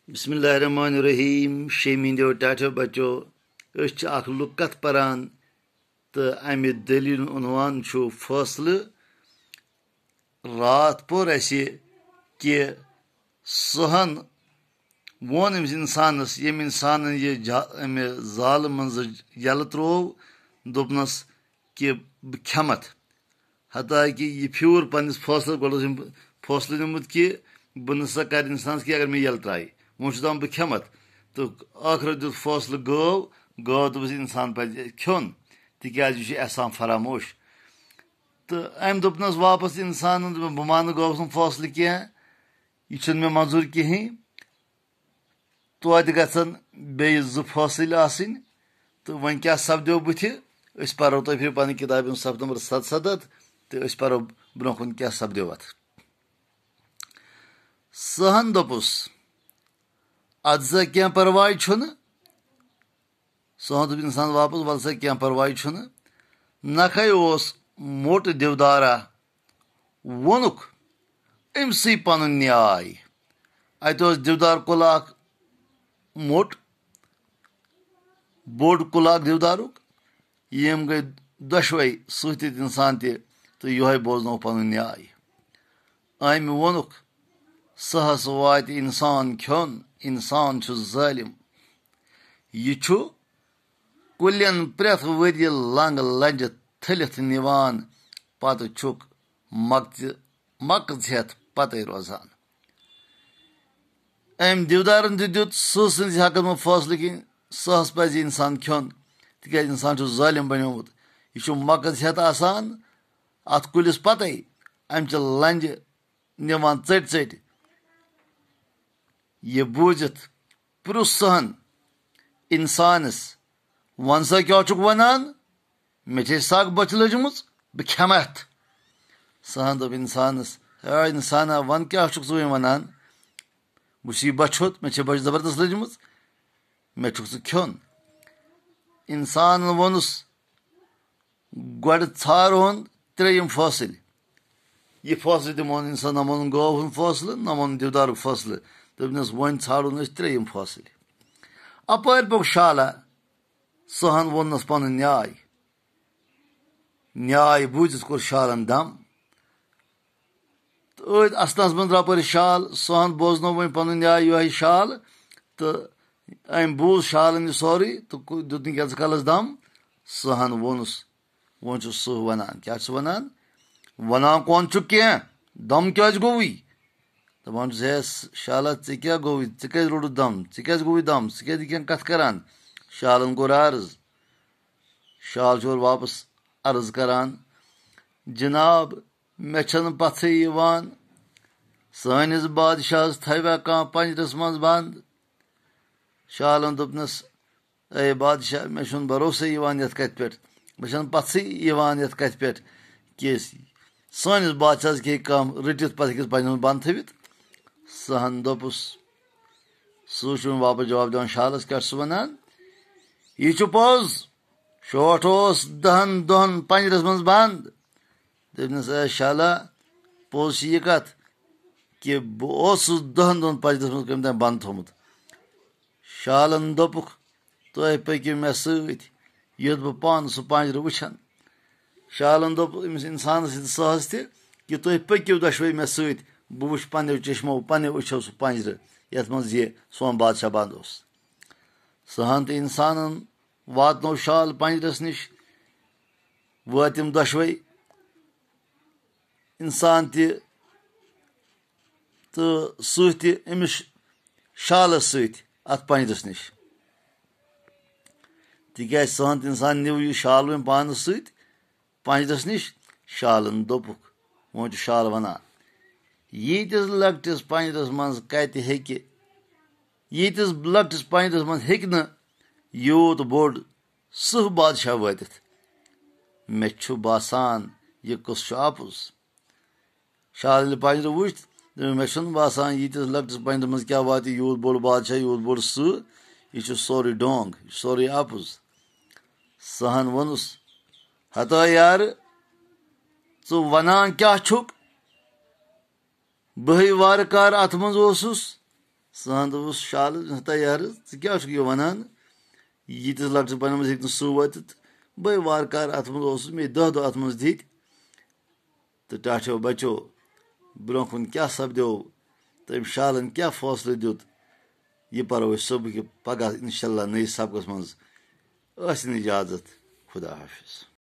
बिस्मिल्लाहिर्रहमानिर्रहीम शेमिंदो टाटो बचो अख लुकत परान तो अमि दलील उनवान फैसल रात पोर कि सहन वोन इंसानस यम इंसान यह अमे जाल मज यल त्रो दोपनस कि बह खेमत हता कि यह फ्यूर पन्निस फैसल फैसल निमुत कि बह नसा कर इंसान कि अगर मे यल त्राई वो दपान बह खेमत तो आखिर दुत फैसल गौ दोपस इंसान पे खोन तिकाज यह एहसान फरामोश तो अम दोपनस वापस इंसान बह मान गौस फैसल कह यह मे मंजूर कहें तोत गन बे फैसल आसन तो वन क्या सपदो बुथ पो तुम फिर पन किताब सफ नंबर 77 तो पो ब्रो कुन क्या सपदो अत सहन दोपुस अद सा क्या परवाह सहन दोप इंसान वापस वल सा क्या परवाह नखे मोट देवदारा वोनुक अमसी पन न्याय अत देवदार कुल मोट बोड़ कुल देवदारुक यम गई दशवे सत इंसान तो यह बोजनो पन न्याय अम वोनुक सहस वात इंसान खोन इंसान जालिम यह कुलन प्रेथ वरि लंग लंज थलित निवान पत छुक मकज हेथ पत रोजान अम देवदारन दुत सह हेकन फैसल कह सहस पज इंसान खोन तिक इंसान जालिम बनोमुत यह मकज हेत आसान अत कुलिस पत अमच लंज निवान चट चट यह बूझित पुरुष सहन इंसानस वन सा क्या वनान मे सग बच लजम बह खेमत सहन दोप इंसानस इंसाना वन क्या वनान बह बछुत मे बच जबरदस्त लजम मे खोन इंसान वोनुस गोड़ छारोन त्रेयम फैसल यह फैसल दिमोन इंसान न मोन गौ हूं फैसल न मोन देवदार फैसल दोपनस वन छाड़न त्रेयम फैसल अपर पो शाला सहन वोनस पन न्याय बूझित कोर शालन दम तो असनस मन द्राव पर शाल सहन बोजनो वो पन न्याय यह शाल तो अम बूझ शालन सोरी तो दुत कलस दम सहन वोनुस वो सह वनान क्या वनान वनान कौन कह दम क्या गोवी दपान है शाला क्या गोवी क्या रोड़ दम क्या गोवी दम क्या कथ करान शालन कोर अर्ज शाल वापस अर्ज करान जनाब मे पथै सानिस बादशाह थव्या कह पंजरस मज बंद शालन दोपनस ए बादशाह मे भरोसे यथ कथ पे मे पथै यथ कथ पे कि सानिस बादशाह के कम रटित पे पंजन बंद थवित सहन दोपुस सह वापस जवाब दिवान शालस क्या वनान यह पोज शोट 10 दोहन पंजरस मज बंद दोपनस शाला पोज यह कथ कि बह 10 दोहन पंजरस मज कम बंद थोमुत शालन दोपुक तुम पकि मे सत युथ बह पान सह पंजर वुछन शालन दोप अमिस इंसान सहस कि तुम पकि दशवे मे सत बह वुछ पन्नो चश्मो पन्नो अछो सह पंजर यथ मज यह सोन बादशाह बंद सहन तो इंसान वातनो शाल पंजरस निश वातिम दशवे इंसान तो सह अमिस शालस सत अत पंजरस निश तिकाज सहन इंसान निव यह शाल वो पान सत पंजरस निश शालन दोपुक वो शाल वनान यीतिस लकटिस पंजरस मज कत हेकि यीतिस लकटिस पंजरस मज हेक न यूत बोड़ सह बादशाह वातित मे बासान यह कुस आपुज शाल पंजर वुच मे बासान यीतिस लकटिस पंजर मज क्या वात यूत बोड़ बादशाह यूत बोड़ सह यह सोरे डोंग सोरे आपुज सहन वोनुस हता यार ू वनान क्या छुक बह वारकार अत मज सन दोपस शाल तैयार क्या यह वनान यीतिस लक्ट पन हे सू वात बे वारकार अत मज मे 10 दह अत मज दित तो टाठो बचो ब्रो कुन क्या सपदो तम शालन क्या फैसले दुत यह परो सुबह पगह इंशाल्लाह नई सबकस मज इजाजत खुदा हाफिज।